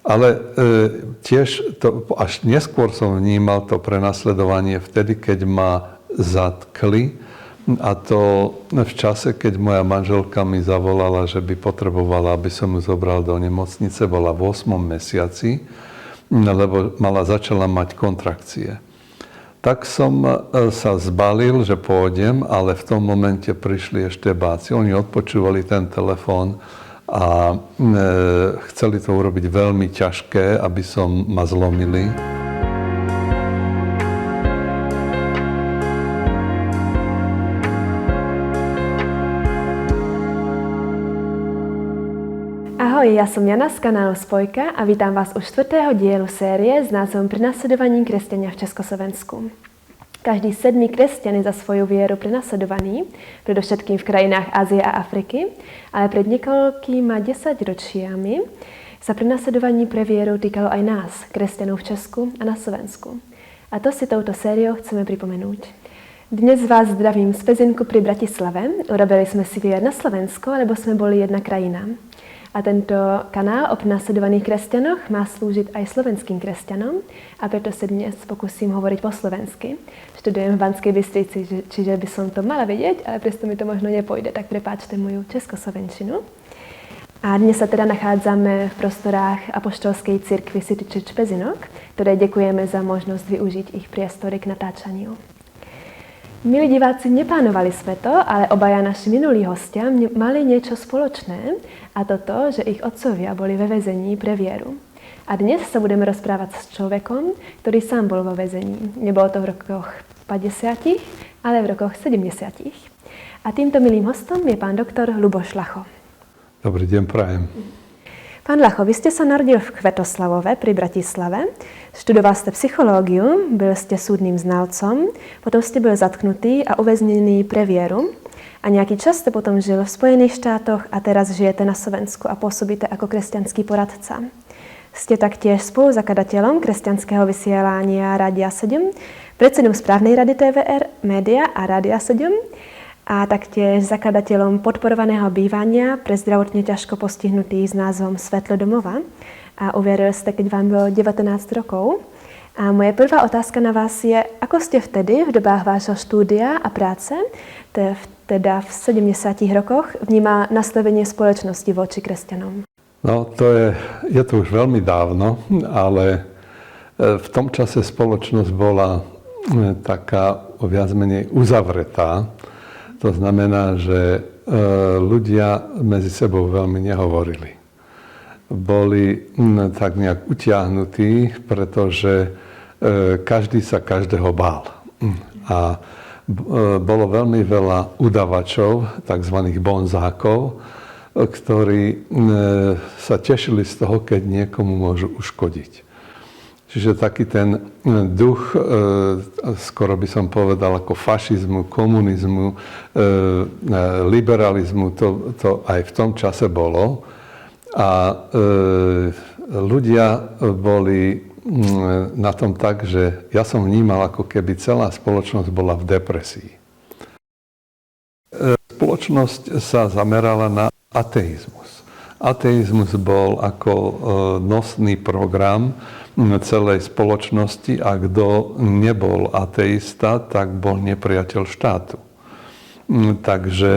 Ale tiež to, až neskôr som vnímal to prenasledovanie vtedy, keď ma zatkli. A to v čase, keď moja manželka mi zavolala, že by potrebovala, aby som ju zobral do nemocnice, bola v 8. mesiaci, lebo začala mať kontrakcie. Tak som sa zbalil, že pôjdem, ale v tom momente prišli eštebáci. Oni odpočúvali ten telefón a chceli to urobiť veľmi ťažké, aby ma zlomili. Ahoj, ja som Jana z kanálu Spojka a vítam vás u 4. dielu série s názvom Prenasledovaní kresťania v Československu. Každý 7. kresťan je za svoju vieru prenasledovaný, predovšetkým v krajinách Ázie a Afriky, ale pred niekoľkými 10 ročiami sa prenasledovanie pre vieru týkalo aj nás, kresťanov v Česku a na Slovensku. A to si touto sériou chceme pripomenúť. Dnes vás zdravím z Pezinku pri Bratislave. Urobili sme si výlet na Slovensko, lebo sme boli jedna krajina. A tento kanál o prenasledovaných kresťanoch má slúžiť aj slovenským kresťanom a preto sa dnes pokúsim hovoriť po slovensky. Študujem v Banskej Bystrici, čiže by som to mala vedieť, ale presto mi to možno nepôjde, tak prepáčte moju českoslovenčinu. A dnes sa teda nachádzame v prostorách Apoštolskej cirkvi City Church Pezinok, ktoré ďakujeme za možnosť využiť ich priestory k natáčaniu. Milí diváci, neplánovali sme to, ale obaja naši minulí hostia mali niečo spoločné, a to, že ich otcovia boli ve väzení pre vieru. A dnes sa budeme rozprávať s človekom, ktorý sám bol vo väzení. Nebolo to v rokoch 50, ale v rokoch 70. A týmto milým hostom je pán doktor Ľuboš Lacho. Dobrý deň, prajem. Pán Lacho, vy ste sa narodil v Kvetoslavove pri Bratislave, študoval ste psychológiu, byl ste súdnym znalcom, potom ste bol zatknutý a uväznený pre vieru a nejaký čas ste potom žil v Spojených štátoch a teraz žijete na Slovensku a pôsobíte ako kresťanský poradca. Ste taktiež spoluzakladateľom kresťanského vysielania Rádia 7, predsedom správnej rady TVR, Média a Rádia 7, a taktiež zakladateľom podporovaného bývania pre zdravotne ťažko postihnutých s názvom Svetlo domova. A uverili ste, keď vám bolo 19 rokov. A moje prvá otázka na vás je, ako ste vtedy, v dobách vášho štúdia a práce, teda v 70 rokoch, vnímal nastavenie spoločnosti voči kresťanom? No, je to už veľmi dávno, ale v tom čase spoločnosť bola taká viac menej uzavretá. To znamená, že ľudia medzi sebou veľmi nehovorili. Boli tak nejak utiahnutí, pretože každý sa každého bál. A bolo veľmi veľa udavačov, tzv. Bonzákov, ktorí sa tešili z toho, keď niekomu môžu uškodiť. Čiže taký ten duch, skoro by som povedal, ako fašizmu, komunizmu, liberalizmu, to aj v tom čase bolo. A ľudia boli na tom tak, že ja som vnímal, ako keby celá spoločnosť bola v depresii. Spoločnosť sa zamerala na ateizmus. Ateizmus bol ako nosný program celej spoločnosti a kto nebol ateista, tak bol nepriateľ štátu. Takže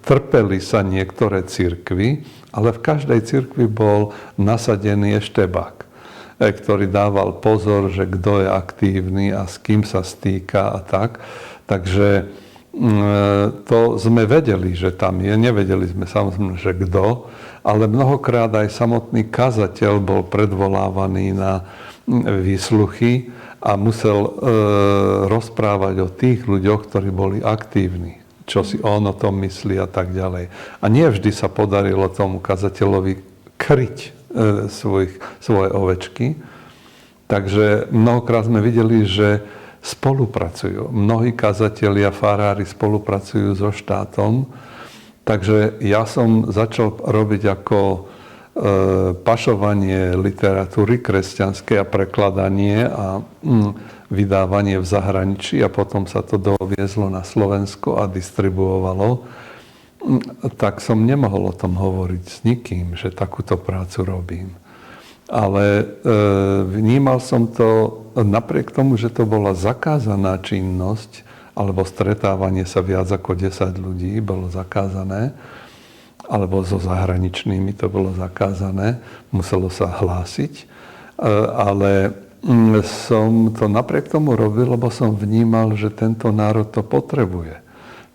trpeli sa niektoré cirkvi, ale v každej cirkvi bol nasadený eštebák, ktorý dával pozor, že kto je aktívny a s kým sa stýka a tak. Takže to sme vedeli, že tam je. Nevedeli sme samozrejme, že kto, ale mnohokrát aj samotný kazateľ bol predvolávaný na výsluchy a musel rozprávať o tých ľuďoch, ktorí boli aktívni, čo si on o tom myslí a tak ďalej. A nie vždy sa podarilo tomu kazateľovi kryť svoje ovečky. Takže mnohokrát sme videli, že spolupracujú. Mnohí kazatelia, farári spolupracujú so štátom. Takže ja som začal robiť ako pašovanie literatúry kresťanskej a prekladanie a vydávanie v zahraničí a potom sa to doviezlo na Slovensko a distribuovalo. Tak som nemohol o tom hovoriť s nikým, že takúto prácu robím. Ale vnímal som to napriek tomu, že to bola zakázaná činnosť, alebo stretávanie sa viac ako 10 ľudí bolo zakázané, alebo so zahraničnými to bolo zakázané, muselo sa hlásiť. Ale som to napriek tomu robil, lebo som vnímal, že tento národ to potrebuje.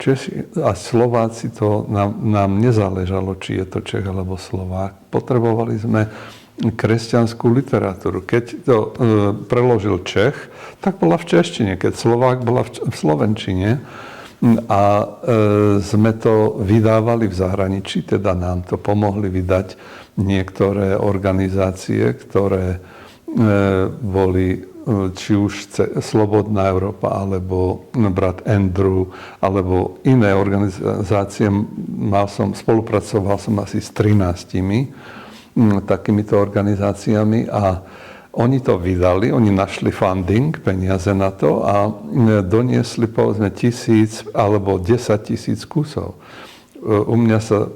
Češi a Slováci, to nám nezáležalo, či je to Čech alebo Slovák. Potrebovali sme kresťanskú literatúru. Keď to preložil Čech, tak bola v češtine. Keď Slovák, bola v slovenčine. A sme to vydávali v zahraničí, teda nám to pomohli vydať niektoré organizácie, ktoré boli či už Slobodná Európa, alebo brat Andrew, alebo iné organizácie. Spolupracoval som asi s 13 takýmito organizáciami a oni to vydali, oni našli funding, peniaze na to a doniesli povedzme 1000 alebo 10 000 kusov. U mňa sa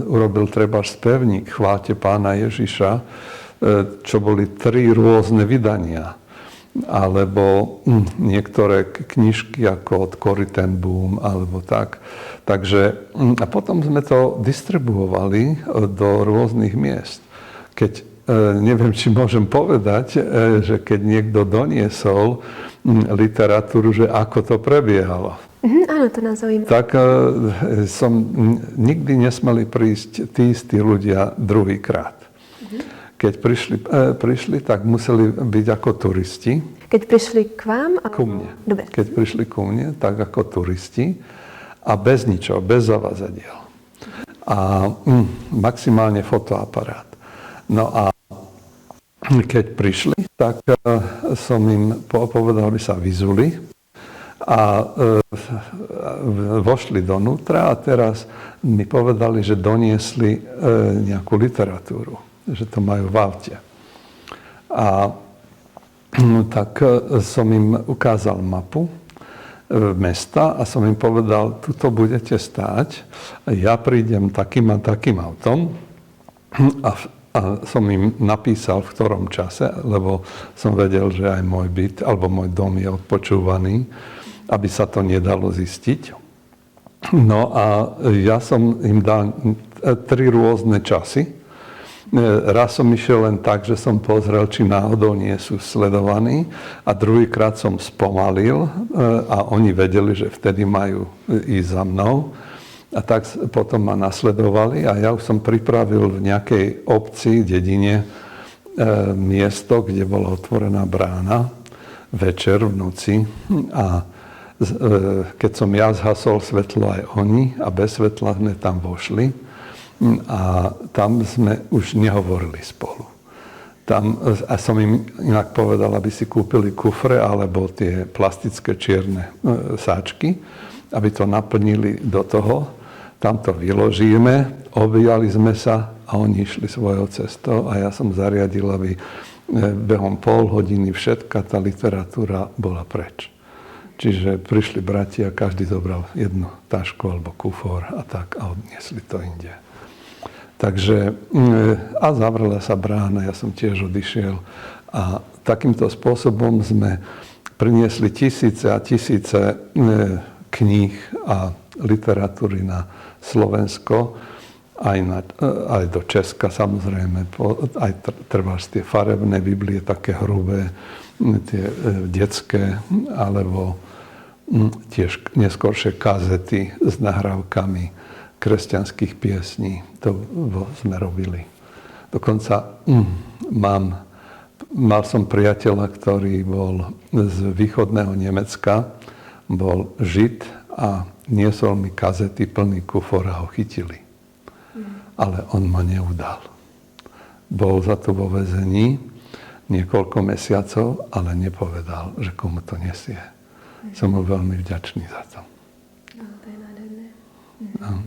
urobil trebárs spevník Chváľte Pána Ježiša, čo boli 3 rôzne vydania. Alebo niektoré knižky ako od Corrie ten Boom, alebo tak. Takže, a potom sme to distribuovali do rôznych miest. Keď, neviem, či môžem povedať, že keď niekto doniesol literatúru, že ako to prebiehalo. Áno, to nás zaujíma. Tak nikdy nesmeli prísť tí istí ľudia druhýkrát. Keď prišli, tak museli byť ako turisti. Keď prišli k vám? Ku mne. Dobre. Keď prišli ku mne, tak ako turisti a bez ničoho, bez zavazadiel. A maximálne fotoaparát. No a keď prišli, tak som im povedal, aby sa vyzuli a vošli donútra a teraz mi povedali, že doniesli nejakú literatúru, že to majú v aute. A tak som im ukázal mapu mesta a som im povedal, tuto budete stáť, ja prídem takým a takým autom a som im napísal, v ktorom čase, lebo som vedel, že aj môj byt alebo môj dom je odpočúvaný, aby sa to nedalo zistiť. No a ja som im dal 3 rôzne časy. Raz som išiel len tak, že som pozrel, či náhodou nie sú sledovaní a druhýkrát som spomalil a oni vedeli, že vtedy majú ísť za mnou. A tak potom ma nasledovali a ja už som pripravil v nejakej obci, dedine miesto, kde bola otvorená brána večer v noci a keď som ja zhasol svetlo aj oni a bez svetla sme tam vošli a tam sme už nehovorili spolu. A som im inak povedal, aby si kúpili kufre alebo tie plastické čierne sáčky, aby to naplnili do toho. Tam to vyložíme, objali sme sa a oni išli svojou cestou a ja som zariadil, aby behom pol hodiny všetka tá literatúra bola preč. Čiže prišli bratia, každý zobral jednu tašku alebo kufor a tak a odniesli to inde. Takže a zavrela sa brána, ja som tiež odišiel a takýmto spôsobom sme priniesli tisíce a tisíce kníh a literatúry na Slovensko, aj do Česka samozrejme, aj trebárs tie farebné Biblie, také hrubé, tie detské, alebo tiež neskôršie kazety s nahrávkami kresťanských piesní. To sme robili. Dokonca mal som priateľa, ktorý bol z východného Nemecka, bol Žid a niesol mi kazety plný kufor a ho chytili. Ale on ma neudal. Bol za to vo väzení niekoľko mesiacov, ale nepovedal, že komu to nesie. Som mu veľmi vďačný za to. No, to je nádherné. No.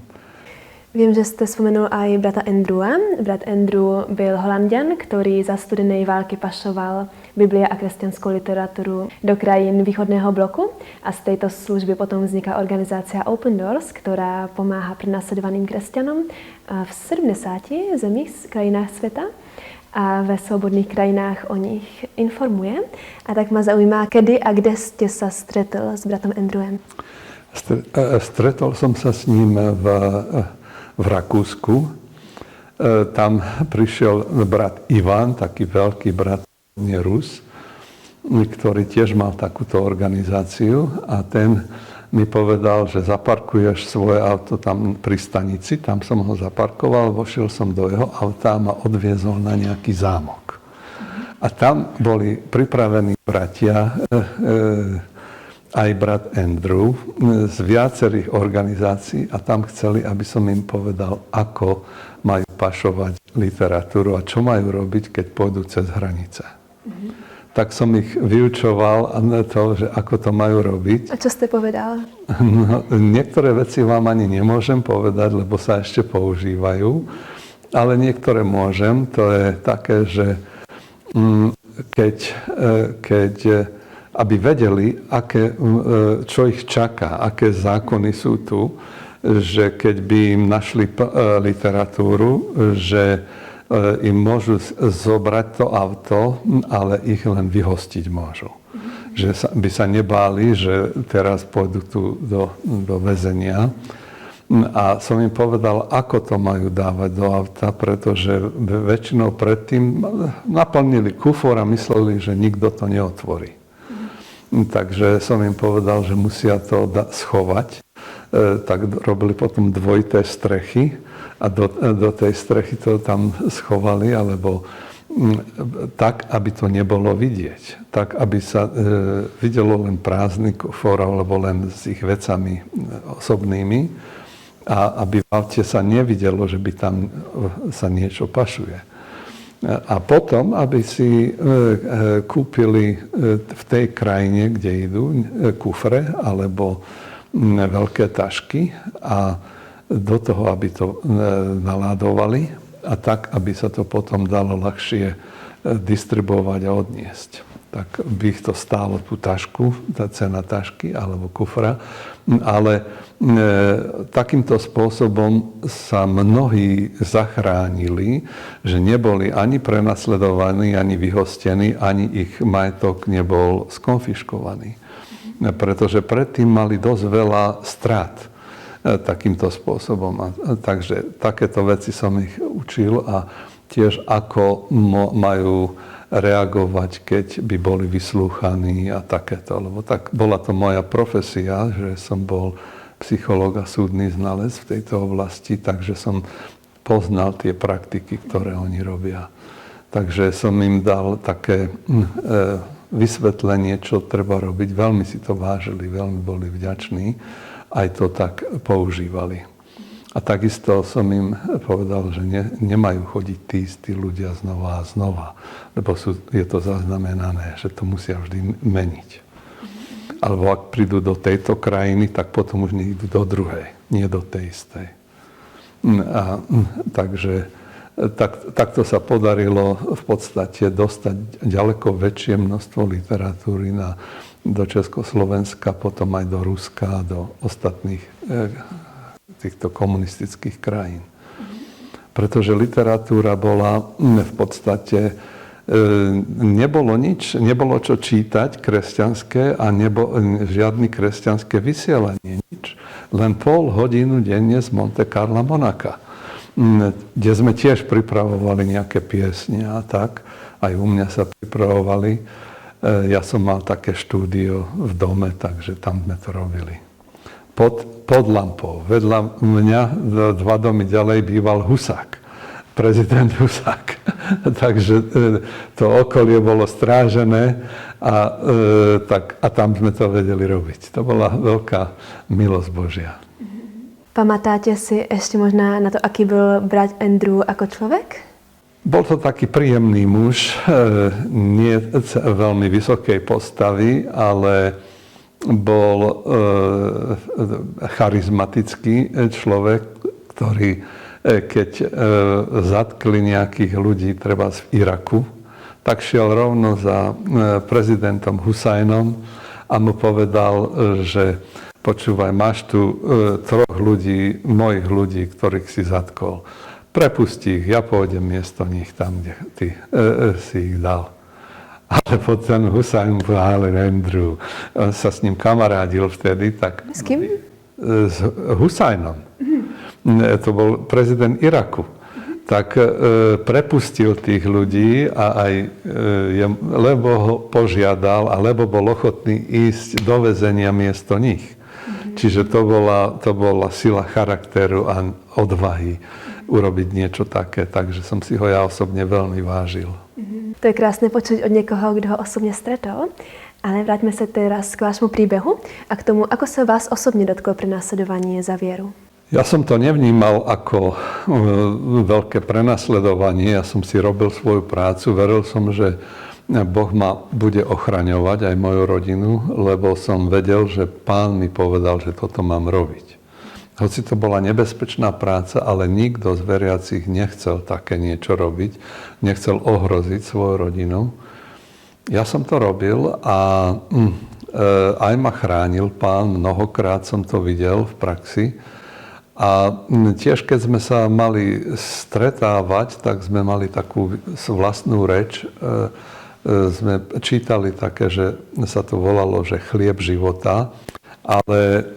Vím, že jste vzpomenul aj brata Andrewa. Brat Andrew byl Holanďan, ktorý za studenej války pašoval Biblie a kresťanskú literaturu do krajín východného bloku. A z tejto služby potom vzniká organizácia Open Doors, ktorá pomáha prenasledovaným kresťanom v 70 zemích, krajinách sveta. a ve svobodných krajinách o nich informuje. A tak ma zaujíma, kedy a kde ste sa stretol s bratom Andrewem? Stretol som sa s ním v Rakúsku. Tam prišiel brat Ivan, taký veľký brat, nie Rus, ktorý tiež mal takúto organizáciu a ten mi povedal, že zaparkuješ svoje auto tam pri stanici, tam som ho zaparkoval, vošiel som do jeho auta a ma odviezol na nejaký zámok. A tam boli pripravení bratia, aj brat Andrew z viacerých organizácií a tam chceli, aby som im povedal, ako majú pašovať literatúru a čo majú robiť, keď pôjdu cez hranice. Tak som ich vyučoval na to, že ako to majú robiť. A čo ste povedal? No, niektoré veci vám ani nemôžem povedať, lebo sa ešte používajú, ale niektoré môžem. To je také, že keď aby vedeli, čo ich čaká, aké zákony sú tu, že keď by im našli literatúru, že im môžu zobrať to auto, ale ich len vyhostiť môžu. Že by sa nebáli, že teraz pôjdu tu do väzenia. A som im povedal, ako to majú dávať do auta, pretože väčšinou predtým naplnili kufor a mysleli, že nikto to neotvorí. Takže som im povedal, že musia to schovať. Tak robili potom dvojité strechy a do tej strechy to tam schovali, alebo tak, aby to nebolo vidieť. Tak, aby sa videlo len prázdny kufor, alebo len s ich vecami osobnými a aby v aute sa nevidelo, že by tam sa niečo pašuje. A potom, aby si kúpili v tej krajine, kde idú, kufre alebo veľké tašky a do toho, aby to naládovali a tak, aby sa to potom dalo ľahšie distribuovať a odniesť. Tak by ich to stálo tú tašku, tá cena tašky alebo kufra, ale takýmto spôsobom sa mnohí zachránili, že neboli ani prenasledovaní, ani vyhostení, ani ich majetok nebol skonfiškovaný. Pretože predtým mali dosť veľa strát takýmto spôsobom. Takže takéto veci som ich učil a tiež ako majú reagovať, keď by boli vyslúchaní a takéto. Lebo tak bola to moja profesia, že som bol psychológ a súdny znalec v tejto oblasti, takže som poznal tie praktiky, ktoré oni robia. Takže som im dal také vysvetlenie, čo treba robiť. Veľmi si to vážili, veľmi boli vďační. Aj to tak používali. A takisto som im povedal, že nemajú chodiť tí istí ľudia znova a znova, lebo je to zaznamenané, že to musia vždy meniť. Alebo ak prídu do tejto krajiny, tak potom už nejdú do druhej, nie do tej istej. Takže takto sa podarilo v podstate dostať ďaleko väčšie množstvo literatúry do Československa, potom aj do Ruska, do ostatných týchto komunistických krajín. Pretože literatúra bola v podstate, nebolo čo čítať kresťanské a žiadne kresťanské vysielanie, nič. Len pol hodinu denne z Monte Carla Monaka, kde sme tiež pripravovali nejaké piesne a tak. Aj u mňa sa pripravovali. Ja som mal také štúdio v dome, takže tam sme to robili. Pod lampou. Vedľa mňa 2 domy ďalej býval Husák. Prezident Husák. Takže to okolie bolo strážené a tam sme to vedeli robiť. To bola veľká milosť Božia. Pamatáte si ešte možná na to, aký bol brat Andrew ako človek? Bol to taký príjemný muž, nie veľmi vysokej postavy, ale bol charizmatický človek, ktorý keď zatkli nejakých ľudí, treba v Iraku, tak šiel rovno za prezidentom Husajnom a mu povedal, že počúvaj, máš tu 3 ľudí, mojich ľudí, ktorých si zatkol. prepusti ich, ja pôjdem miesto nich tam, kde ty si ich dal. Ale potom Husajn povedal, Andrew, on sa s ním kamarádil vtedy, tak... S kým? S Husajnom. To bol prezident Iraku. Tak prepustil tých ľudí a aj lebo ho požiadal, alebo bol ochotný ísť do väzenia miesto nich. Čiže to bola sila charakteru a odvahy urobiť niečo také, takže som si ho ja osobne veľmi vážil. To je krásne počuť od niekoho, kto ho osobne stretol. Ale vráťme sa teraz k vášmu príbehu a k tomu, ako sa vás osobne dotklo prenasledovanie za vieru. Ja som to nevnímal ako veľké prenasledovanie, ja som si robil svoju prácu, veril som, že Boh ma bude ochraňovať aj moju rodinu, lebo som vedel, že Pán mi povedal, že toto mám robiť. Hoci to bola nebezpečná práca, ale nikto z veriacich nechcel také niečo robiť, nechcel ohroziť svoju rodinu. Ja som to robil a aj ma chránil Pán, mnohokrát som to videl v praxi. A tiež, keď sme sa mali stretávať, tak sme mali takú vlastnú reč. Sme čítali také, že sa to volalo, že chlieb života. Ale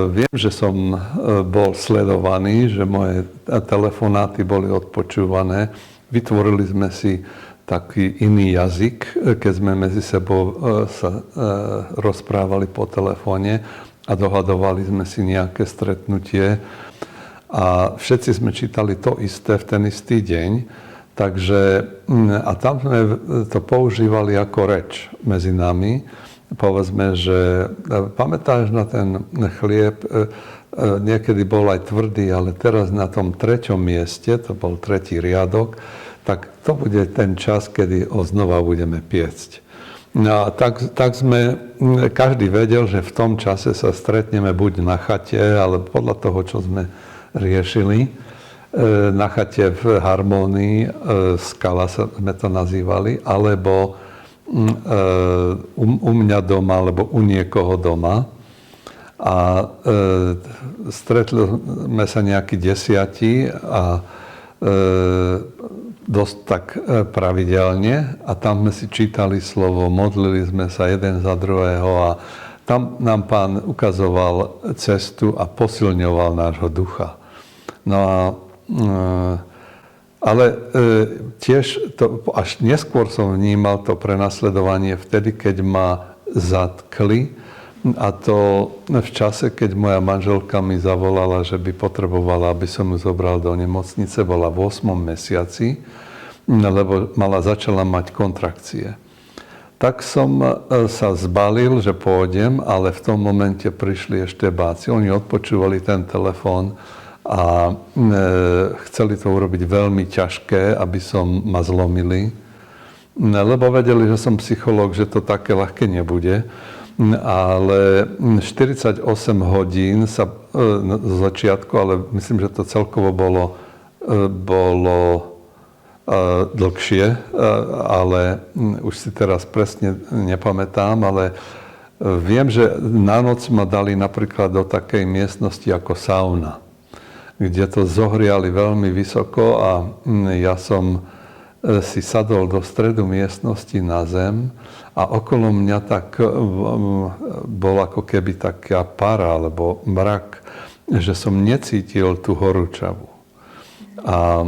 viem, že som bol sledovaný, že moje telefonáty boli odpočúvané. Vytvorili sme si taký iný jazyk, keď sme medzi sebou sa rozprávali po telefóne a dohadovali sme si nejaké stretnutie a všetci sme čítali to isté v ten istý deň. Takže, a tam sme to používali ako reč medzi nami. Povedzme, že pamätáš na ten chlieb, niekedy bol aj tvrdý, ale teraz na tom 3. mieste, to bol 3. riadok, tak to bude ten čas, kedy ho znova budeme piecť. No a tak sme, každý vedel, že v tom čase sa stretneme buď na chate, ale podľa toho, čo sme riešili, na chate v Harmónii, Skala sme to nazývali, alebo u mňa doma, alebo u niekoho doma. A stretli sme sa nejakí 10 a dosť tak pravidelne a tam sme si čítali slovo, modlili sme sa jeden za druhého a tam nám Pán ukazoval cestu a posilňoval nášho ducha. No a ale tiež to, až neskôr som vnímal to prenasledovanie vtedy, keď ma zatkli. A to v čase, keď moja manželka mi zavolala, že by potrebovala, aby som ju zobral do nemocnice, bola v 8. mesiaci, lebo začala mať kontrakcie. Tak som sa zbalil, že pôjdem, ale v tom momente prišli eštebáci. Oni odpočúvali ten telefón a chceli to urobiť veľmi ťažké, aby ma zlomili. Lebo vedeli, že som psychológ, že to také ľahké nebude. Ale 48 hodín sa z začiatku, ale myslím, že to celkovo bolo dlhšie, ale už si teraz presne nepamätám, ale viem, že na noc ma dali napríklad do takej miestnosti ako sauna, kde to zohriali veľmi vysoko a ja som si sadol do stredu miestnosti na zem a okolo mňa tak bol ako keby taká para alebo mrak, že som necítil tú horúčavu. A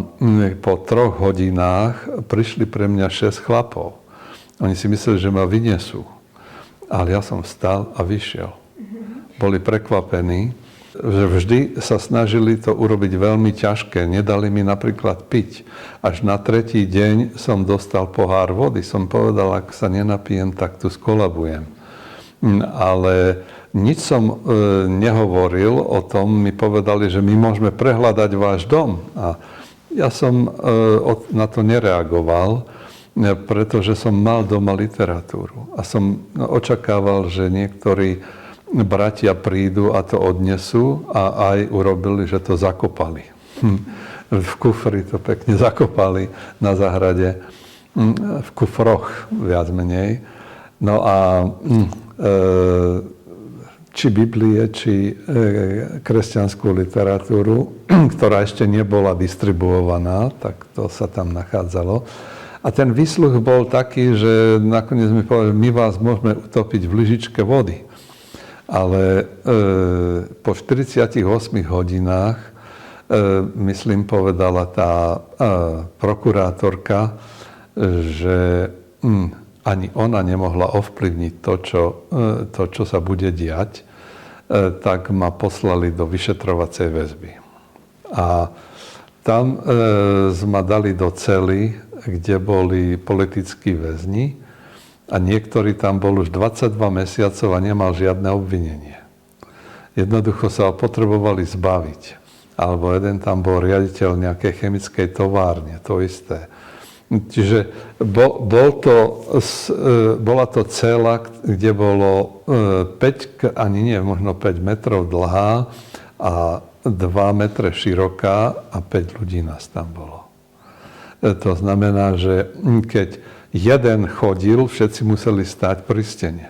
po 3 hodinách prišli pre mňa 6 chlapov. Oni si mysleli, že ma vyniesú. Ale ja som vstal a vyšiel. Boli prekvapení, že vždy sa snažili to urobiť veľmi ťažké. Nedali mi napríklad piť. Až na 3. deň som dostal pohár vody. Som povedal, ak sa nenapijem, tak tu skolabujem. Ale nič som nehovoril o tom. Mi povedali, že my môžeme prehľadať váš dom. A ja som na to nereagoval, pretože som mal doma literatúru. A som očakával, že niektorí bratia prídu a to odnesú a aj urobili, že to zakopali. V kufri to pekne zakopali na záhrade, v kufroch viac menej. No a či Biblie, či kresťanskú literatúru, ktorá ešte nebola distribuovaná, tak to sa tam nachádzalo. A ten výsluh bol taký, že nakoniec mi povedali, my vás môžeme utopiť v lyžičke vody. Ale po 48 hodinách, myslím, povedala tá prokurátorka, že ani ona nemohla ovplyvniť to, čo sa bude diať, tak ma poslali do vyšetrovacej väzby. A tam ma dali do cely, kde boli politickí väzni a niektorý tam bol už 22 mesiacov a nemal žiadne obvinenie. Jednoducho sa ho potrebovali zbaviť. Alebo jeden tam bol riaditeľ nejakej chemickej továrne, to isté. Čiže bola to cela, kde bolo 5, ani nie, možno 5 metrov dlhá a 2 metre široká a 5 ľudí nás tam bolo. To znamená, že keď jeden chodil, všetci museli stáť pri stene.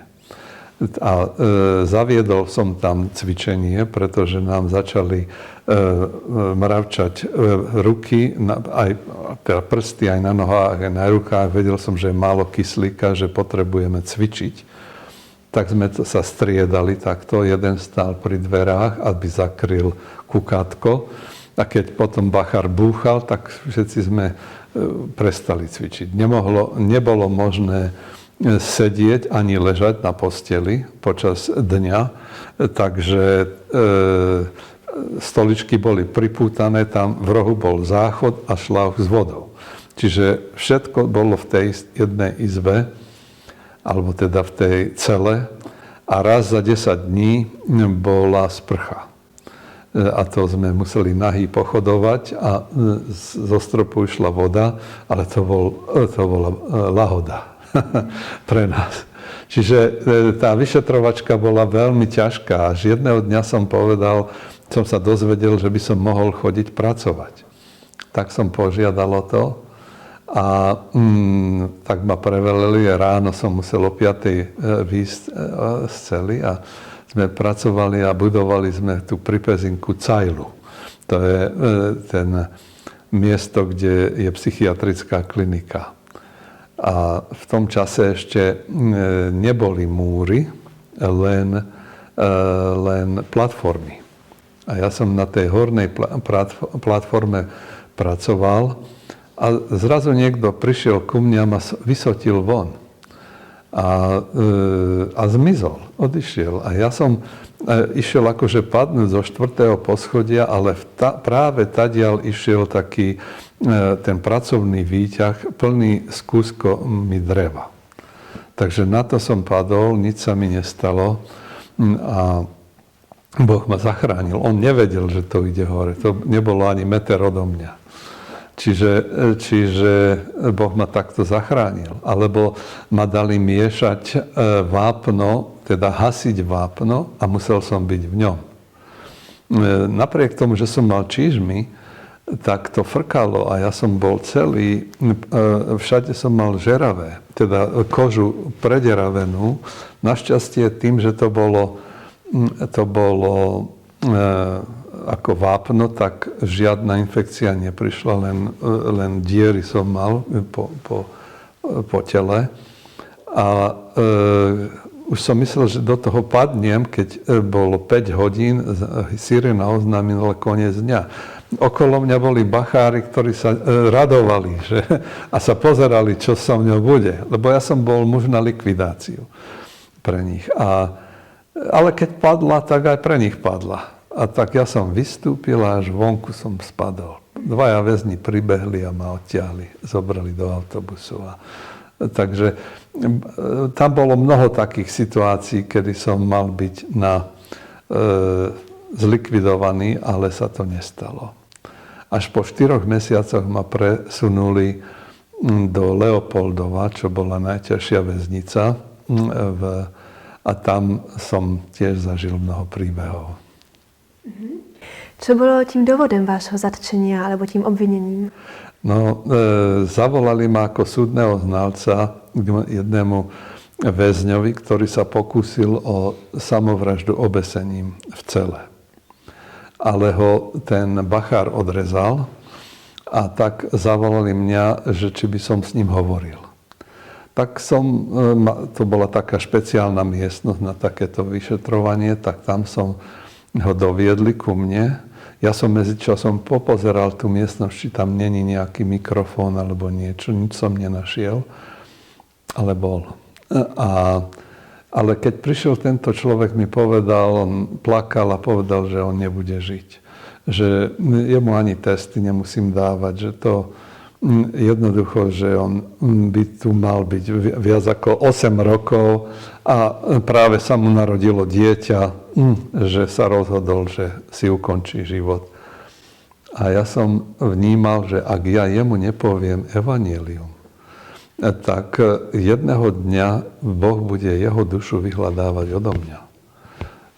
A zaviedol som tam cvičenie, pretože nám začali mravčať ruky, aj teda prsty aj na nohách, aj na rukách. Vedel som, že je málo kyslíka, že potrebujeme cvičiť. Tak sme sa striedali takto. Jeden stál pri dverách, aby zakryl kukátko. A keď potom bachár búchal, tak všetci sme prestali cvičiť. Nebolo možné sedieť ani ležať na posteli počas dňa, takže stoličky boli pripútané, tam v rohu bol záchod a šľauch s vodou. Čiže všetko bolo v tej jednej izbe, alebo teda v tej cele, a raz za 10 dní bola sprcha. A to sme museli nahý pochodovať a zo stropu išla voda, ale to bola lahoda pre nás. Čiže tá vyšetrovačka bola veľmi ťažká. Až jedného dňa som sa dozvedel, že by som mohol chodiť pracovať. Tak som požiadal o to a tak ma prevelili. Ráno som musel o 5:00 výjsť z cely a sme pracovali a budovali sme tú pri Pezinku cajlu. To je ten miesto, kde je psychiatrická klinika. A v tom čase ešte neboli múry, len platformy. A ja som na tej hornej platforme pracoval a zrazu niekto prišiel ku mne a ma vysotil von. A zmizol, odišiel. A ja som išiel akože padnúť zo 4. poschodia, ale práve tadiaľ išiel taký ten pracovný výťah plný z kúskami dreva. Takže na to som padol, nič sa mi nestalo a Boh ma zachránil. On nevedel, že to ide hore. To nebolo ani meter odo mňa. Čiže Boh ma takto zachránil. Alebo ma dali miešať vápno, teda hasiť vápno a musel som byť v ňom. Napriek tomu, že som mal čížmy, tak to frkalo a ja som bol celý, všade som mal žeravé, teda kožu prederavenú. Našťastie tým, že to bolo ako vápno, tak žiadna infekcia neprišla, len diery som mal po tele. A už som myslel, že do toho padnem, keď bolo 5 hodín, sirena oznámila koniec dňa. Okolo mňa boli bachári, ktorí sa radovali a sa pozerali, čo so mňou bude. Lebo ja som bol muž na likvidáciu pre nich. Ale keď padla, tak aj pre nich padla. A tak ja som vystúpil a až vonku som spadol. 2 väzni pribehli a ma odtiahli, zobrali do autobusu. Takže tam bolo mnoho takých situácií, kedy som mal byť zlikvidovaný, ale sa to nestalo. Až po 4 mesiacoch ma presunuli do Leopoldova, čo bola najťažšia väznica. A tam som tiež zažil mnoho príbehov. Co bylo tím důvodem vášho zatčení alebo tím obviněním? No, zavolali ma ako súdneho znalca k jednému väzňovi, ktorý sa pokúsil o samovraždu obesením v cele. Ale ho ten bachár odrezal a tak zavolali mňa, že či by som s ním hovoril. Tak to bola taká špeciálna miestnosť na takéto vyšetrovanie, tak tam som ho doviedli ku mne. Ja som medzičasom popozeral tú miestnosť, či tam není nejaký mikrofón alebo niečo, nič som nenašiel, ale bol. Ale keď prišiel tento človek, mi povedal, on plakal a povedal, že on nebude žiť. Že jemu ani testy nemusím dávať, že to jednoducho, že on by tu mal byť viac ako 8 rokov a práve sa mu narodilo dieťa, že sa rozhodol, že si ukončí život. A ja som vnímal, že ak ja jemu nepoviem evanjelium, tak jedného dňa Boh bude jeho dušu vyhľadávať odo mňa.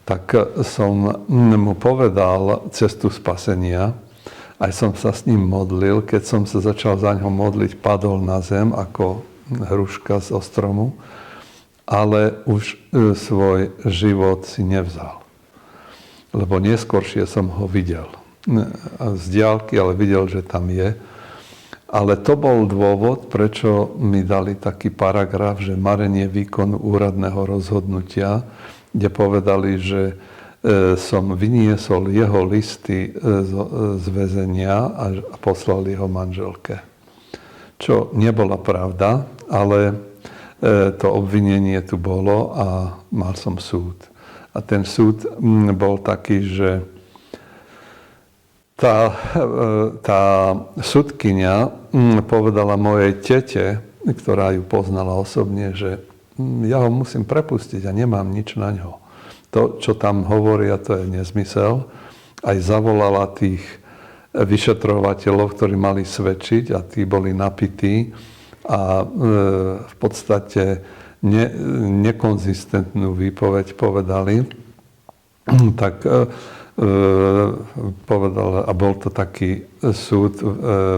Tak som mu povedal cestu spasenia, aj som sa s ním modlil. Keď som sa začal za ňo modliť, padol na zem ako hruška z ostromu, ale už svoj život si nevzal. Lebo neskôršie som ho videl. Z diaľky, ale videl, že tam je. Ale to bol dôvod, prečo mi dali taký paragraf, že marenie výkonu úradného rozhodnutia, kde povedali, že som vyniesol jeho listy z väzenia a poslal jeho manželke. Čo nebola pravda, ale to obvinenie tu bolo a mal som súd. A ten súd bol taký, že tá sudkyňa povedala mojej tete, ktorá ju poznala osobne, že ja ho musím prepustiť a nemám nič na ňo. To, čo tam hovoria, to je nezmysel. Aj zavolala tých vyšetrovateľov, ktorí mali svedčiť a tí boli napití a v podstate nekonzistentnú výpoveď povedali. Tak povedal, a bol to taký súd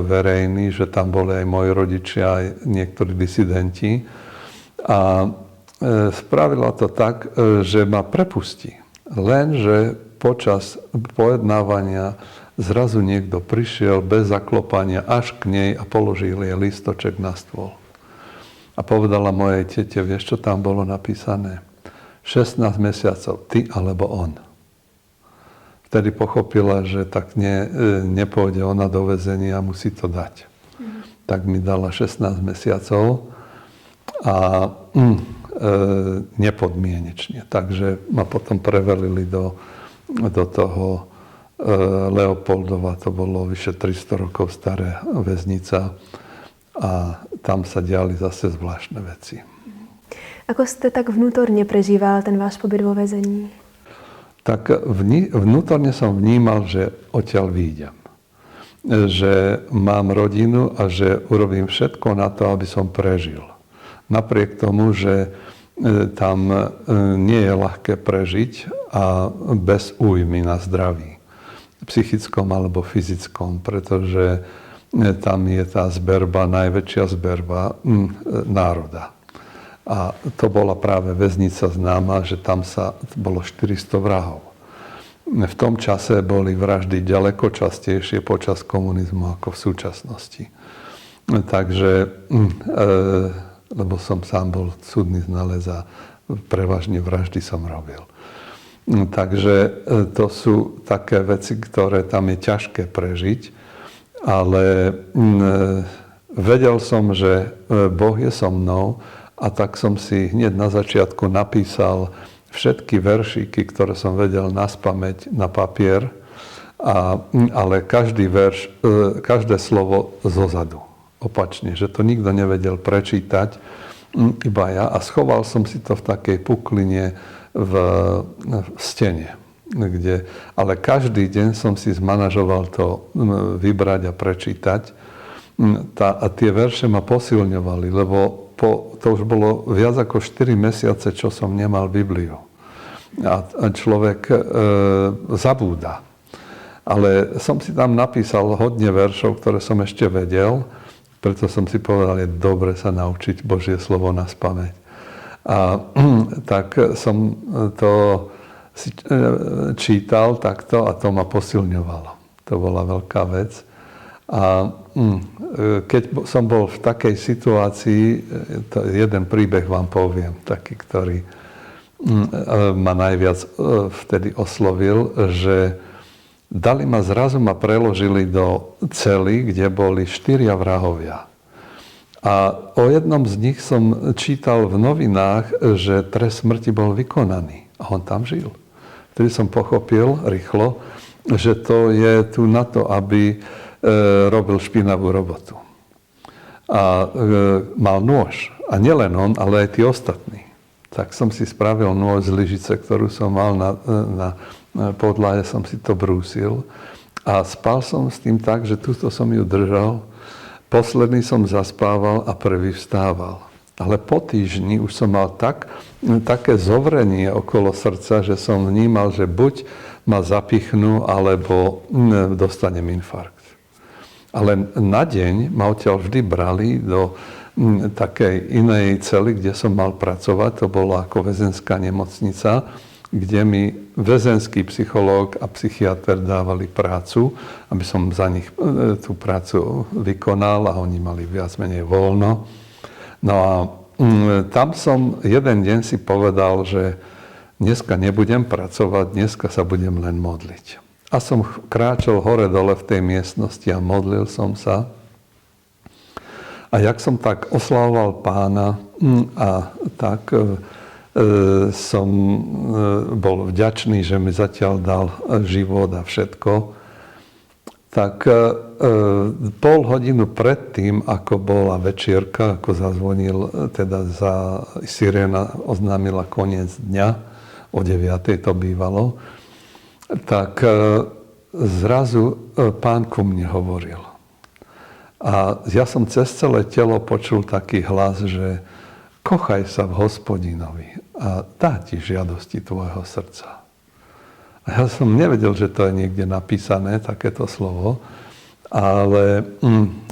verejný, že tam boli aj moji rodičia, aj niektorí disidenti. A spravila to tak, že ma prepustí. Lenže počas pojednávania zrazu niekto prišiel bez zaklopania až k nej a položil jej listoček na stôl. A povedala mojej tete, vieš, čo tam bolo napísané? 16 mesiacov, ty alebo on. Vtedy pochopila, že tak nepôjde ona do väzenia a musí to dať. Tak mi dala 16 mesiacov a nepodmienečne. Takže ma potom prevelili do toho Leopoldova, to bolo vyše 300 rokov staré väznica a tam sa diali zase zvláštne veci. Ako ste tak vnútorne prežíval ten váš pobyt vo väzení? Tak vnútorne som vnímal, že odtiaľ výjdem. Že mám rodinu a že urobím všetko na to, aby som prežil. Napriek tomu, že tam nie je ľahké prežiť a bez újmy na zdraví. Psychickom alebo fyzickom, pretože tam je tá zberba, najväčšia zberba národa. A to bola práve väznica známa, že tam bolo 400 vrahov. V tom čase boli vraždy ďaleko častejšie počas komunizmu ako v súčasnosti. Takže, lebo som sám bol súdny znalec a prevažne vraždy som robil. Takže to sú také veci, ktoré tam je ťažké prežiť, ale vedel som, že Boh je so mnou, a tak som si hneď na začiatku napísal všetky veršíky, ktoré som vedel naspamäť na papier, ale každý verš, každé slovo zozadu, opačne, že to nikto nevedel prečítať, iba ja. A schoval som si to v takej pukline v stene, ale každý deň som si zmanažoval to vybrať a prečítať. A tie verše ma posilňovali, lebo to už bolo viac ako 4 mesiace, čo som nemal Bibliu. A človek zabúda. Ale som si tam napísal hodne veršov, ktoré som ešte vedel, preto som si povedal, je dobre sa naučiť Božie slovo naspamäť. A tak som to si čítal takto a to ma posilňovalo. To bola veľká vec. A keď som bol v takej situácii, to jeden príbeh vám poviem, taký, ktorý ma najviac vtedy oslovil, že zrazu ma preložili do cely, kde boli 4 vrahovia. A o jednom z nich som čítal v novinách, že trest smrti bol vykonaný. A on tam žil. Vtedy som pochopil rýchlo, že to je tu na to, aby robil špinavú robotu. A mal nôž. A nielen on, ale aj tí ostatní. Tak som si spravil nôž z lyžice, ktorú som mal na podlahe, som si to brúsil. A spal som s tým tak, že tuto som ju držal. Posledný som zaspával a prvý vstával. Ale po týždni už som mal také zovrenie okolo srdca, že som vnímal, že buď ma zapichnú, alebo dostanem infarkt. Ale na deň ma odtiaľ vždy brali do takej inej cely, kde som mal pracovať. To bola ako väzenská nemocnica, kde mi väzenský psychológ a psychiatr dávali prácu, aby som za nich tú prácu vykonal a oni mali viac menej voľno. No a tam som jeden deň si povedal, že dneska nebudem pracovať, dneska sa budem len modliť. A som kráčal hore-dole v tej miestnosti a modlil som sa. A jak som tak oslavoval Pána a tak som bol vďačný, že mi zatiaľ dal život a všetko, tak pol hodinu predtým, ako bola večierka, ako zazvonil, teda siréna oznámila koniec dňa, o 9:00 to bývalo, tak zrazu Pán ku mne hovoril. A ja som cez celé telo počul taký hlas, že kochaj sa v Hospodinovi a dá ti žiadosti tvojho srdca. A ja som nevedel, že to je niekde napísané, takéto slovo, ale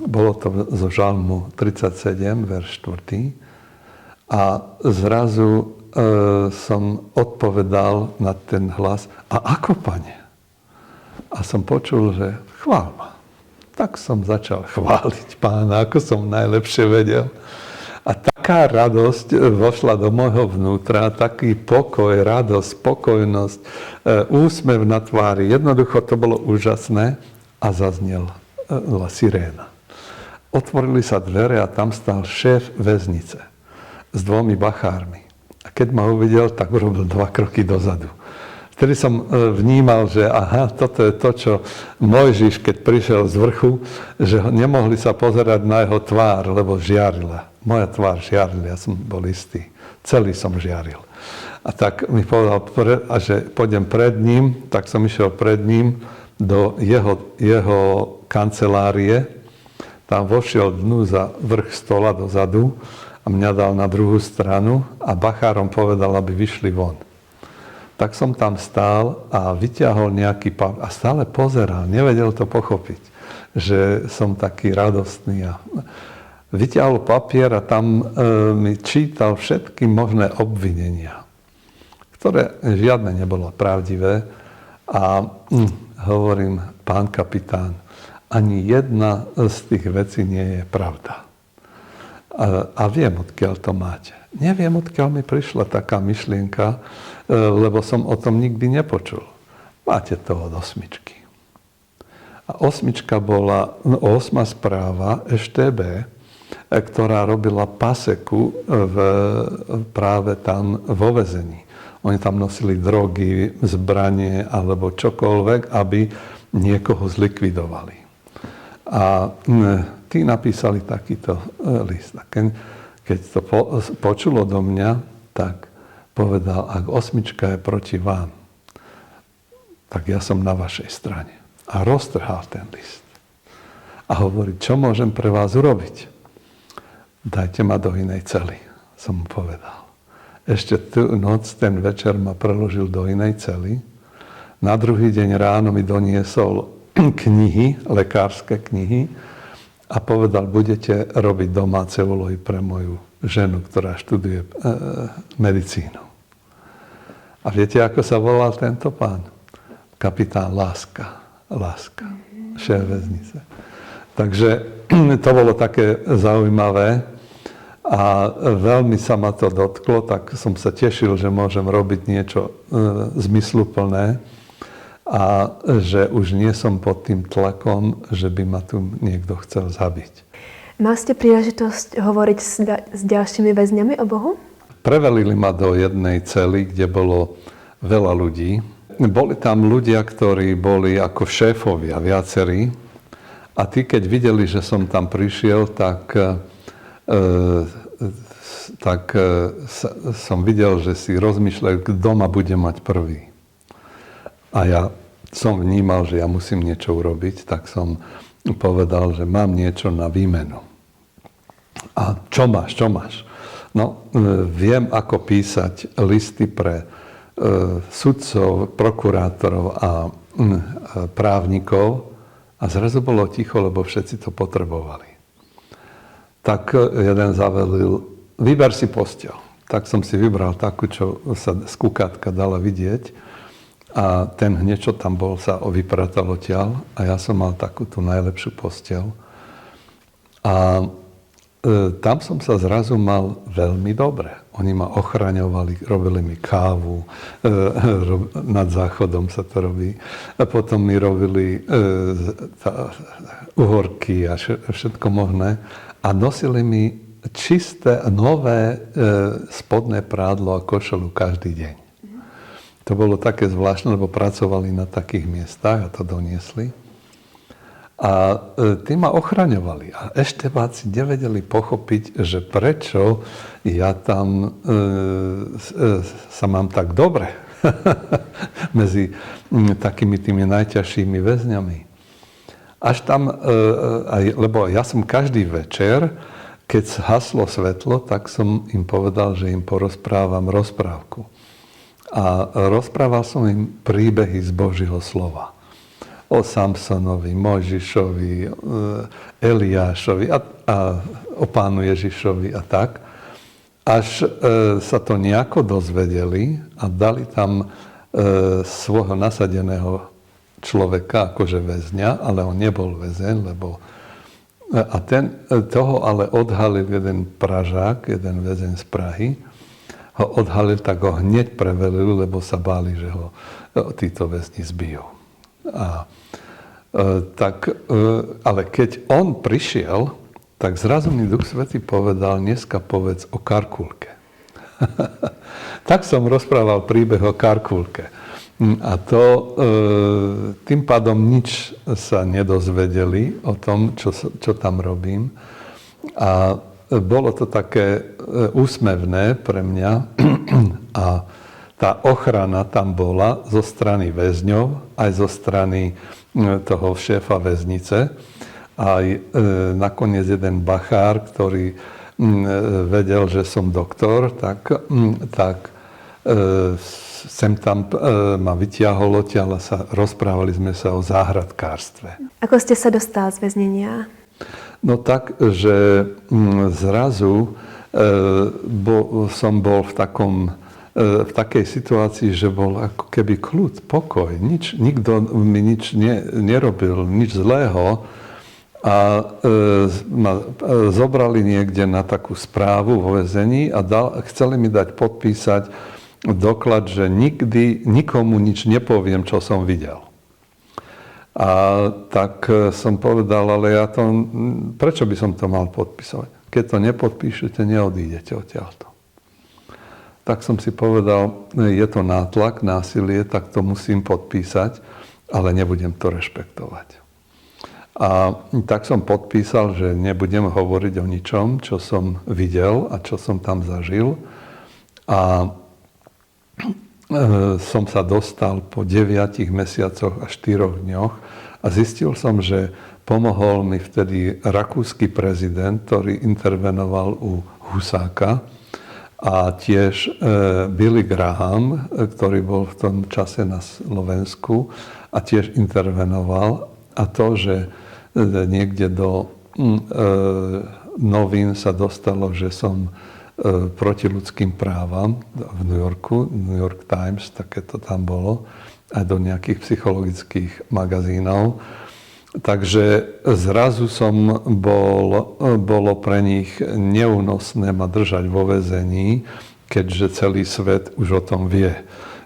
bolo to zo Žalmu 37, verš 4. A zrazu som odpovedal na ten hlas, a ako, Pane? A som počul, že chvál ma. Tak som začal chváliť Pána, ako som najlepšie vedel. A taká radosť vošla do môjho vnútra, taký pokoj, radosť, spokojnosť, úsmev na tvári. Jednoducho to bolo úžasné a zaznela siréna. Otvorili sa dvere a tam stál šéf väznice s 2 bachármi. A keď ma uvidel, tak urobil 2 kroky dozadu. Vtedy som vnímal, že aha, toto je to, čo Mojžiš, keď prišiel z vrchu, že nemohli sa pozerať na jeho tvár, lebo žiarila. Moja tvár žiarila, ja som bol istý. Celý som žiaril. A tak mi povedal, že pôjdem pred ním, tak som išiel pred ním do jeho kancelárie. Tam vošiel dnu za vrch stola dozadu a mňa dal na druhú stranu a bachárom povedal, aby vyšli von. Tak som tam stál a vyťahol nejaký papier a stále pozeral, nevedel to pochopiť, že som taký radostný. Vyťahol papier a tam mi čítal všetky možné obvinenia, ktoré žiadne nebolo pravdivé. A hovorím, pán kapitán, ani jedna z tých vecí nie je pravda. A viem, odkiaľ to máte. Neviem, odkiaľ mi prišla taká myšlienka, lebo som o tom nikdy nepočul. Máte to od 8. A 8 bola 8. správa EŠTB, ktorá robila paseku práve tam vo väzení. Oni tam nosili drogy, zbranie alebo čokoľvek, aby niekoho zlikvidovali. A tí napísali takýto list. A keď to počulo do mňa, tak povedal, ak 8 je proti vám, tak ja som na vašej strane. A roztrhal ten list. A hovorí, čo môžem pre vás urobiť? Dajte ma do inej cely, som mu povedal. Ešte tú noc, ten večer ma preložil do inej cely. Na druhý deň ráno mi doniesol knihy, lekárske knihy a povedal, budete robiť domáce úlohy pre moju ženu, ktorá študuje medicínu. A viete, ako sa volal tento pán? Kapitán Láska, šéf väznice. Takže to bolo také zaujímavé a veľmi sa ma to dotklo, tak som sa tešil, že môžem robiť niečo zmysluplné a že už nie som pod tým tlakom, že by ma tu niekto chcel zabiť. Mal ste príležitosť hovoriť s ďalšími väzňami o Bohu? Prevelili ma do jednej cely, kde bolo veľa ľudí. Boli tam ľudia, ktorí boli ako šéfovia, viacerí. A tí, keď videli, že som tam prišiel, tak som videl, že si rozmýšľajú, kto ma bude mať prvý. A ja som vnímal, že ja musím niečo urobiť, tak som povedal, že mám niečo na výmenu. A čo máš? No, viem, ako písať listy pre sudcov, prokurátorov a právnikov a zrazu bolo ticho, lebo všetci to potrebovali. Tak jeden zavelil, vyber si posteľ. Tak som si vybral takú, čo sa z kukátka dala vidieť a ten hneď, čo tam bol, sa vypratal odtiaľ a ja som mal takú tú najlepšiu posteľ. A tam som sa zrazu mal veľmi dobre. Oni ma ochraňovali, robili mi kávu, nad záchodom sa to robí. A potom mi robili uhorky a všetko možné. A nosili mi čisté, nové spodné prádlo a košelu každý deň. To bolo také zvláštne, lebo pracovali na takých miestach a to doniesli. A tí ma ochraňovali. A eštebáci nevedeli pochopiť, že prečo ja tam sa mám tak dobre medzi takými tými najťažšími väzňami. Až tam, lebo ja som každý večer, keď haslo svetlo, tak som im povedal, že im porozprávam rozprávku. A rozprával som im príbehy z Božieho slova. O Samsonovi, Mojžišovi, Eliášovi a o pánu Ježišovi a tak. Až sa to nejako dozvedeli a dali tam svojho nasadeného človeka, akože väzňa, ale on nebol väzeň, lebo... A toho ale odhalil jeden Pražák, jeden väzeň z Prahy. Ho odhalil, tak ho hneď prevelil, lebo sa báli, že ho títo väzni zbijú. Ale keď on prišiel, tak zrazu mi Duch Svätý povedal, dneska povedz o Karkulke. Tak som rozprával príbeh o Karkulke. A to tým pádom nič sa nedozvedeli o tom, čo tam robím. A bolo to také úsmevné pre mňa a tá ochrana tam bola zo strany väzňov, aj zo strany toho šéfa väznice. Aj nakoniec jeden bachár, ktorý vedel, že som doktor, tak sem tam ma vyťahol odtiaľ a rozprávali sme sa o záhradkárstve. Ako ste sa dostal z väznenia? No tak, že zrazu som bol v takej situácii, že bol ako keby kľud, pokoj. Nikto mi nič nerobil, nič zlého. A ma zobrali niekde na takú správu vo väzení a chceli mi dať podpísať doklad, že nikdy nikomu nič nepoviem, čo som videl. A tak som povedal, ale prečo by som to mal podpísať? Keď to nepodpíšete, neodídete odtiaľto. Tak som si povedal, je to nátlak, násilie, tak to musím podpísať, ale nebudem to rešpektovať. A tak som podpísal, že nebudem hovoriť o ničom, čo som videl a čo som tam zažil. A som sa dostal po 9 mesiacoch a 4 dňoch a zistil som, že pomohol mi vtedy rakúsky prezident, ktorý intervenoval u Husáka, a tiež Billy Graham, ktorý bol v tom čase na Slovensku a tiež intervenoval. A to, že niekde do novín sa dostalo, že som proti ľudským právam v New Yorku, New York Times, také to tam bolo, aj do nejakých psychologických magazínov. Takže zrazu bolo pre nich neúnosné ma držať vo väzení, keďže celý svet už o tom vie,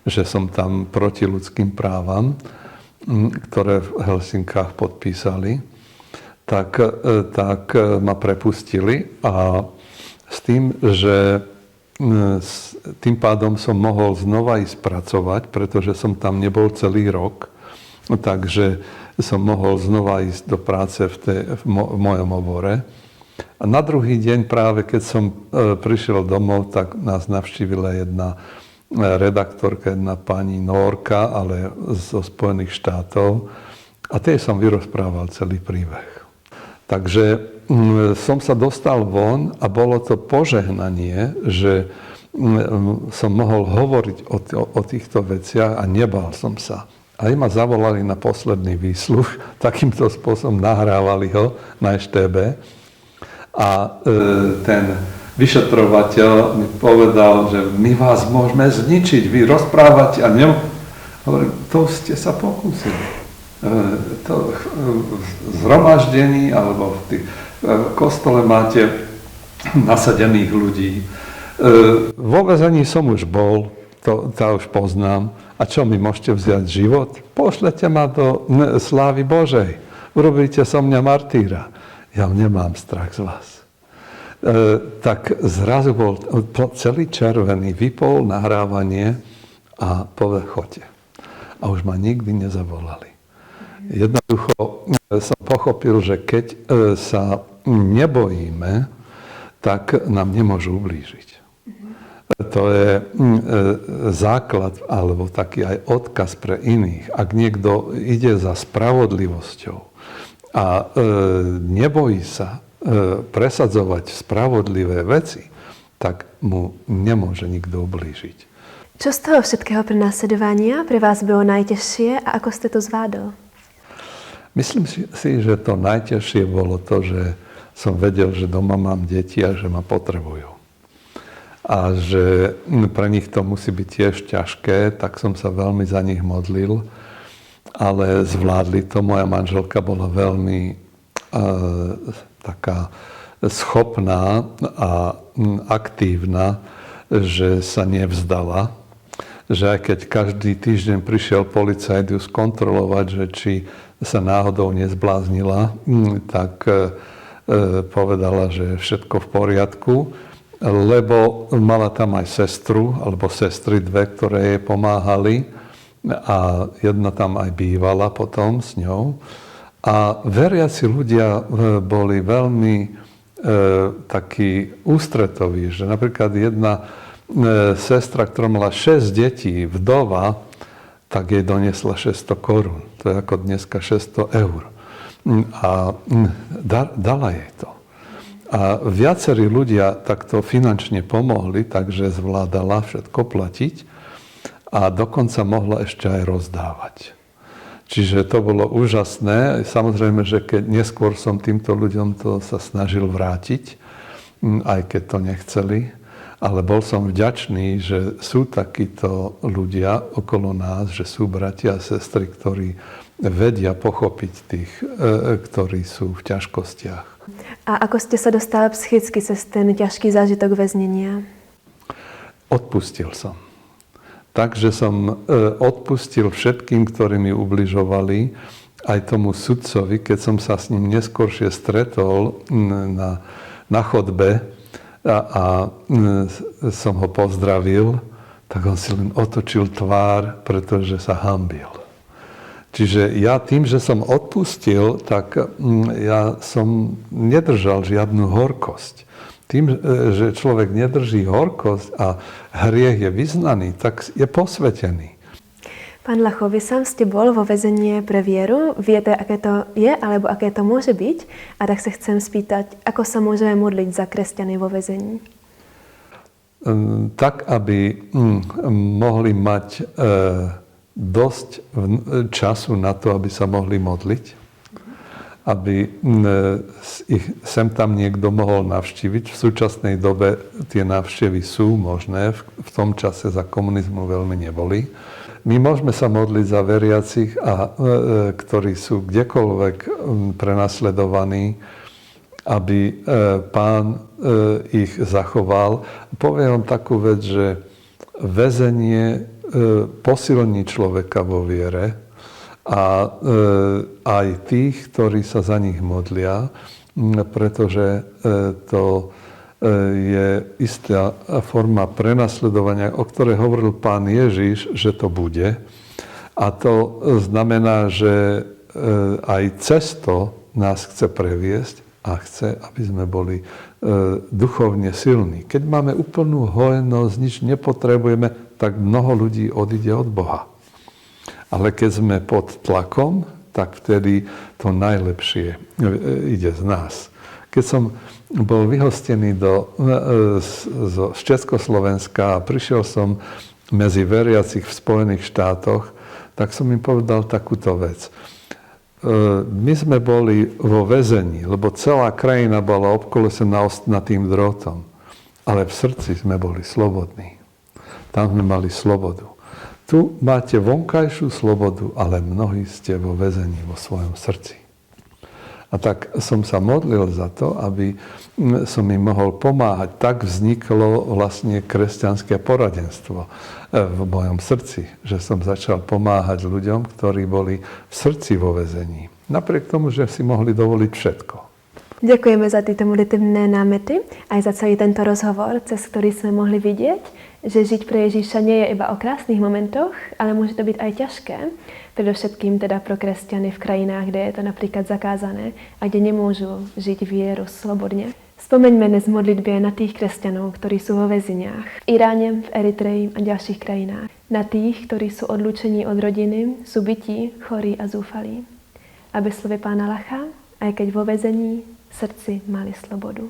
že som tam proti ľudským právam, ktoré v Helsinkách podpísali, tak ma prepustili a s tým, že tým pádom som mohol znova ísť pracovať, pretože som tam nebol celý rok, takže som mohol znova ísť do práce v mojom obore. A na druhý deň práve, keď som prišiel domov, tak nás navštívila jedna redaktorka, jedna pani Norka, ale zo Spojených štátov. A tej som vyrozprával celý príbeh. Takže som sa dostal von a bolo to požehnanie, že som mohol hovoriť o týchto veciach a nebal som sa. Aj ma zavolali na posledný výsluch, takýmto spôsobom nahrávali ho na EŠTB. A ten vyšetrovateľ mi povedal, že my vás môžeme zničiť, vy rozprávate a hovorím, to ste sa pokúsili. To v zhromaždení alebo v kostole máte nasadených ľudí. Vo väzení som už bol, to už poznám. A čo, mi môžete vziať život? Pošlete ma do slávy Božej. Urobíte so mňa martýra. Ja nemám strach z vás. Tak zrazu bol celý červený, vypol nahrávanie a povedal, choďte. A už ma nikdy nezavolali. Jednoducho som pochopil, že keď sa nebojíme, tak nám nemôžu ublížiť. To je základ, alebo taký aj odkaz pre iných. Ak niekto ide za spravodlivosťou a nebojí sa presadzovať spravodlivé veci, tak mu nemôže nikto ublížiť. Čo z toho všetkého prenásledovania pre vás bylo najťažšie a ako ste to zvládol? Myslím si, že to najťažšie bolo to, že som vedel, že doma mám deti a že ma potrebujú. A že pre nich to musí byť tiež ťažké, tak som sa veľmi za nich modlil. Ale zvládli to. Moja manželka bola veľmi taká schopná a aktívna, že sa nevzdala. Že aj keď každý týždeň prišiel policajt ju skontrolovať, že či sa náhodou nezbláznila, tak povedala, že všetko v poriadku, lebo mala tam aj sestru, alebo sestry dve, ktoré jej pomáhali a jedna tam aj bývala potom s ňou. A veriaci ľudia boli veľmi takí ústretoví, že napríklad jedna sestra, ktorá mala 6 detí, vdova, tak jej doniesla 600 korún. To je ako dneska 600 eur. A dala jej to. A viacerí ľudia takto finančne pomohli, takže zvládala všetko platiť a dokonca mohla ešte aj rozdávať. Čiže to bolo úžasné. Samozrejme, že keď neskôr som týmto ľuďom to sa snažil vrátiť, aj keď to nechceli, ale bol som vďačný, že sú takíto ľudia okolo nás, že sú bratia a sestry, ktorí vedia pochopiť tých, ktorí sú v ťažkostiach. A ako ste sa dostali psychicky cez ten ťažký zážitok väznenia? Odpustil som. Takže som odpustil všetkým, ktorí mi ubližovali, aj tomu sudcovi, keď som sa s ním neskôršie stretol na chodbe, a som ho pozdravil, tak on si len otočil tvár, pretože sa hanbil. Čiže ja tým, že som odpustil, tak ja som nedržal žiadnu horkosť. Tým, že človek nedrží horkosť a hriech je vyznaný, tak je posvetený. Pán Lacho, vy sám ste bol vo väzení pre vieru. Viete, aké to je, alebo aké to môže byť? A tak sa chcem spýtať, ako sa môžeme modliť za kresťany vo väzení? Tak, aby mohli mať dosť času na to, aby sa mohli modliť. aby ich sem tam niekto mohol navštíviť. V súčasnej dobe tie návštevy sú možné, v tom čase za komunizmu veľmi neboli. My môžeme sa modliť za veriacich, ktorí sú kdekoľvek prenasledovaní, aby Pán ich zachoval. Poviem vám takú vec, že väzenie posilní človeka vo viere a aj tých, ktorí sa za nich modlia, pretože to je istá forma prenasledovania, o ktorej hovoril Pán Ježiš, že to bude. A to znamená, že aj cez to nás chce previesť a chce, aby sme boli duchovne silní. Keď máme úplnú hojnosť, nič nepotrebujeme, tak mnoho ľudí odíde od Boha. Ale keď sme pod tlakom, tak vtedy to najlepšie ide z nás. Keď som bol vyhostený z Československa a prišiel som medzi veriacich v Spojených štátoch, tak som im povedal takúto vec. My sme boli vo väzení, lebo celá krajina bola obkolesená ostnatým drôtom. Ale v srdci sme boli slobodní. Tam sme mali slobodu. Tu máte vonkajšiu slobodu, ale mnohí ste vo väzení vo svojom srdci. A tak som sa modlil za to, aby som im mohol pomáhať. Tak vzniklo vlastne kresťanské poradenstvo v mojom srdci, že som začal pomáhať ľuďom, ktorí boli v srdci vo väzení. Napriek tomu, že si mohli dovoliť všetko. Ďakujeme za tieto modlitebné námety, aj za celý tento rozhovor, cez ktorý sme mohli vidieť, že žiť pre Ježíša nie je iba o krásnych momentoch, ale môže to byť aj ťažké. Predovšetkým teda pro kresťany v krajinách, kde je to napríklad zakázané a kde nemôžu žiť vieru slobodne. Spomeňme dnes v modlitbě na tých kresťanov, ktorí sú vo väzeniach v Iráne, v Eritreji a ďalších krajinách. Na tých, ktorí sú odlúčení od rodiny, sú bití, chorí a zúfalí. Aby slovy Pána Lacha, aj keď vo väzení, v srdci mali slobodu.